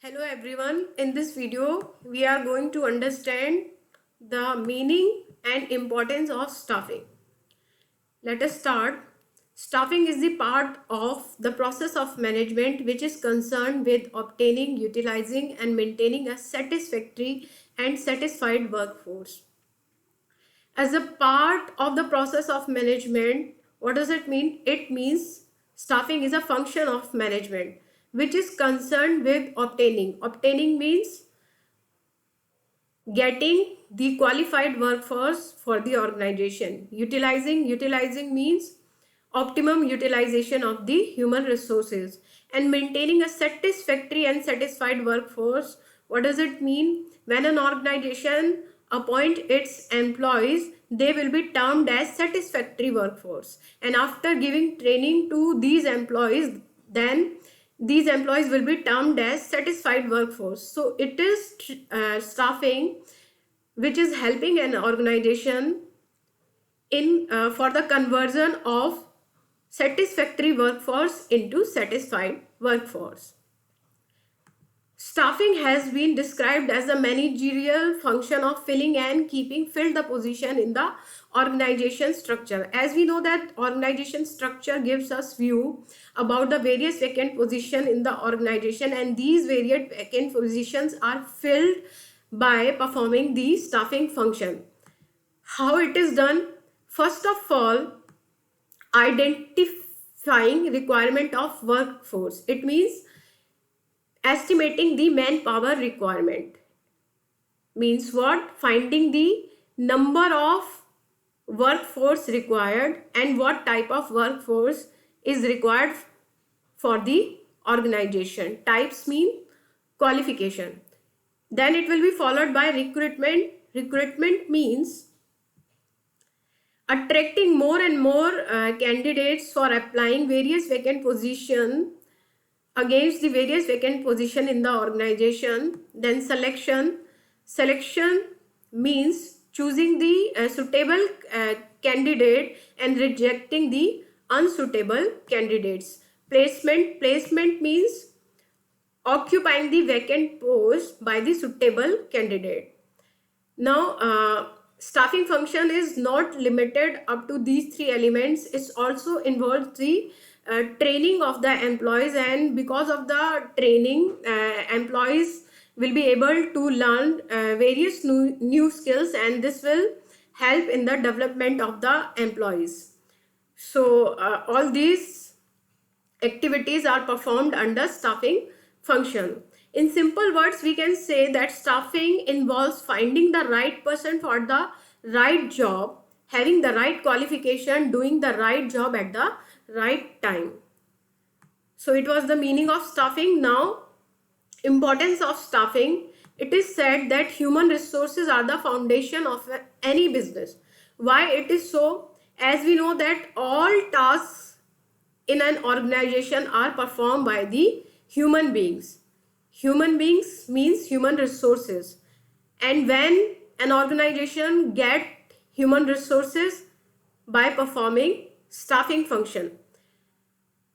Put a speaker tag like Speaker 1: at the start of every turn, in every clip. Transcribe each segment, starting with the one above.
Speaker 1: Hello everyone, in this video we are going to understand the meaning and importance of staffing. Let us start. Staffing is the part of the process of management which is concerned with obtaining, utilizing and maintaining a satisfactory and satisfied workforce. As a part of the process of management, what does it mean? It means staffing is a function of management which is concerned with obtaining. Obtaining means getting the qualified workforce for the organization. Utilizing means optimum utilization of the human resources, and maintaining a satisfactory and satisfied workforce. What does it mean? When an organization appoint its employees, they will be termed as satisfactory workforce, and after giving training to these employees, then these employees will be termed as satisfied workforce. So it is staffing which is helping an organization in for the conversion of satisfactory workforce into satisfied workforce. Staffing has been described as a managerial function of filling and keeping filled the position in the organization structure. As we know that organization structure gives us view about the various vacant position in the organization, and these various vacant positions are filled by performing the staffing function. How it is done? First of all, identifying requirement of workforce. It means estimating the manpower requirement. Means what? Finding the number of workforce required and what type of workforce is required for the organization. Types mean qualification. Then it will be followed by recruitment. Recruitment means attracting more and more candidates for applying various vacant position against the various vacant position in the organization. Then selection means choosing the suitable candidate and rejecting the unsuitable candidates. Placement means occupying the vacant post by the suitable candidate. Now staffing function is not limited up to these three elements. It also involves the training of the employees, and because of the training, employees will be able to learn various new skills, and this will help in the development of the employees. So all these activities are performed under staffing function. In simple words, we can say that staffing involves finding the right person for the right job, having the right qualification, doing the right job at the right time. So it was the meaning of staffing. Now, importance of staffing. It is said that human resources are the foundation of any business. Why it is so? As we know that all tasks in an organization are performed by the human beings. Human beings means human resources, and when an organization get human resources by performing staffing function.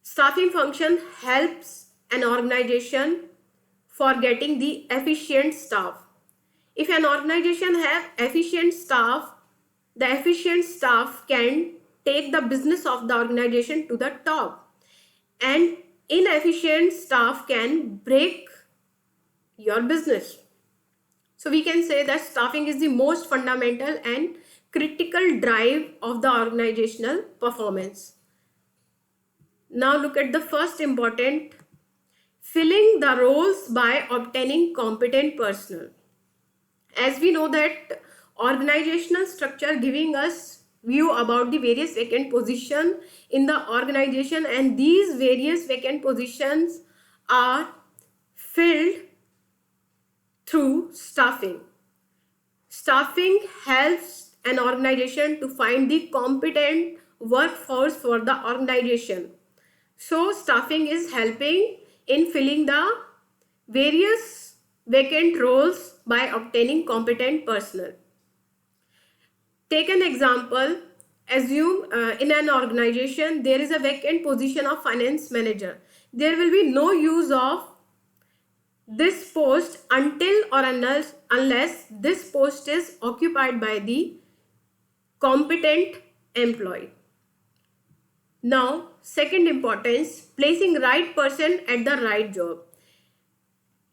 Speaker 1: Staffing function helps an organization for getting the efficient staff. If an organization have efficient staff, the efficient staff can take the business of the organization to the top, and inefficient staff can break your business. So we can say that staffing is the most fundamental and critical drive of the organizational performance. Now look at the first important, filling the roles by obtaining competent personnel. As we know that organizational structure giving us view about the various vacant position in the organization, and these various vacant positions are filled through staffing. Staffing helps an organization to find the competent workforce for the organization. So staffing is helping in filling the various vacant roles by obtaining competent personnel. Take an example. Assume in an organization there is a vacant position of finance manager. There will be no use of this post until or unless this post is occupied by the competent employee. Now, second importance, placing right person at the right job.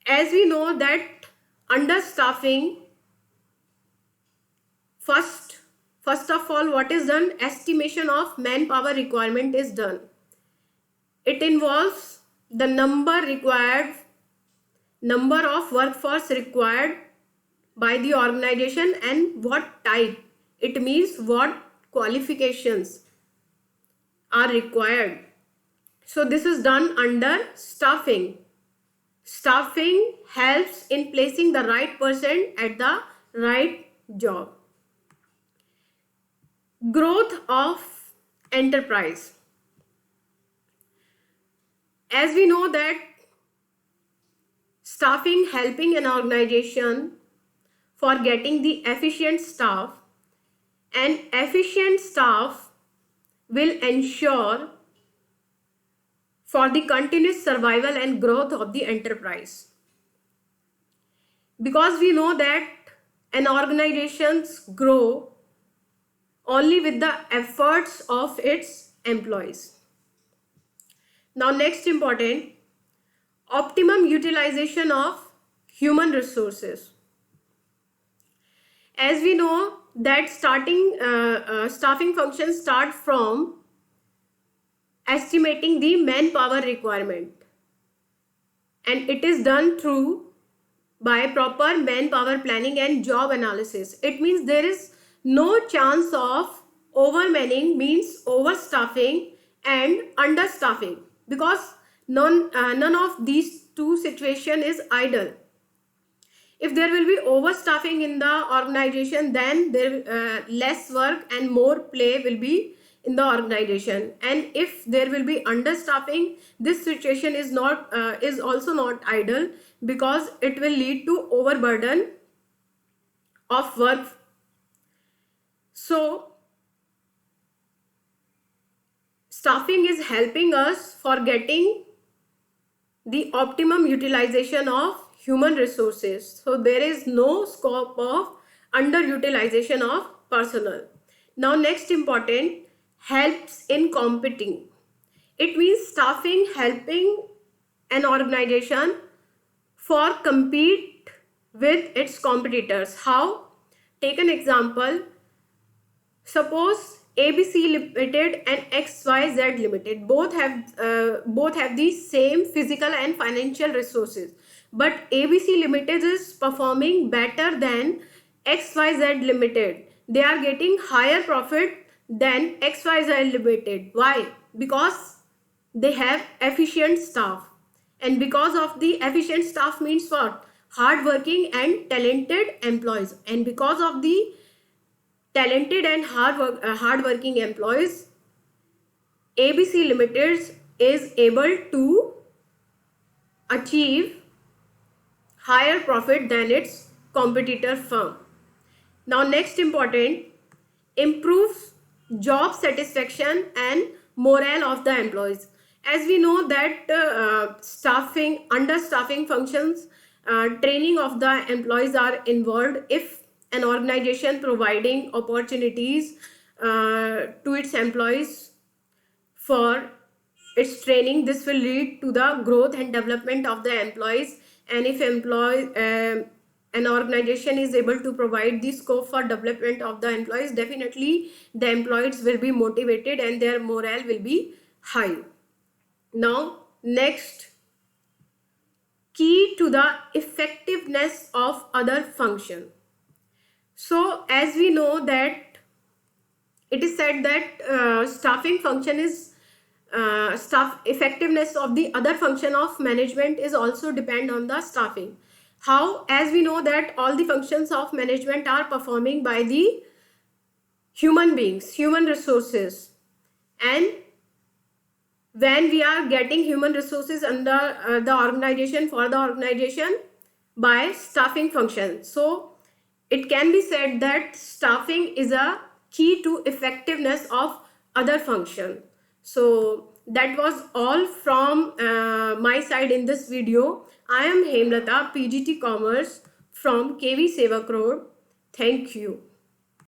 Speaker 1: As we know that understaffing, first of all, what is done? Estimation of manpower requirement is done. It involves the number of workforce required by the organization and what type. It means what qualifications are required. So this is done under staffing. Staffing helps in placing the right person at the right job. Growth of enterprise. As we know that staffing helping an organization for getting the efficient staff, and efficient staff will ensure for the continuous survival and growth of the enterprise. Because we know that an organizations grow only with the efforts of its employees. Now next important, optimum utilization of human resources. As we know that staffing functions start from estimating the manpower requirement, and it is done through by proper manpower planning and job analysis. It means there is no chance of overmanning, means overstaffing and understaffing, because none of these two situation is ideal. If there will be overstaffing in the organization, then there less work and more play will be in the organization. And if there will be understaffing, this situation is also not ideal, because it will lead to overburden of work. So staffing is helping us for getting the optimum utilization of human resources. So there is no scope of underutilization of personnel. Now next important, helps in competing. It means staffing helping an organization for compete with its competitors. How? Take an example. Suppose ABC Limited and XYZ Limited both have the same physical and financial resources, but ABC Limited is performing better than XYZ Limited. They are getting higher profit than XYZ Limited. Why? Because they have efficient staff, and because of the efficient staff means what? Hardworking and talented employees, and because of the talented and hardworking employees, ABC Limited is able to achieve higher profit than its competitor firm. Now next important, improves job satisfaction and morale of the employees. As we know that understaffing functions, training of the employees are involved. If an organization providing opportunities to its employees for its training, this will lead to the growth and development of the employees. And if an organization is able to provide the scope for development of the employees, definitely the employees will be motivated and their morale will be high. Now next, key to the effectiveness of other function. So as we know that it is said that staffing function is staff effectiveness of the other function of management is also depend on the staffing. How? As we know that all the functions of management are performing by the human beings, human resources, and when we are getting human resources under the organization, for the organization, by staffing function. So it can be said that staffing is a key to effectiveness of other function. So that was all from my side in this video. I am Hemlata, PGT Commerce from KV Sevak Road. Thank you.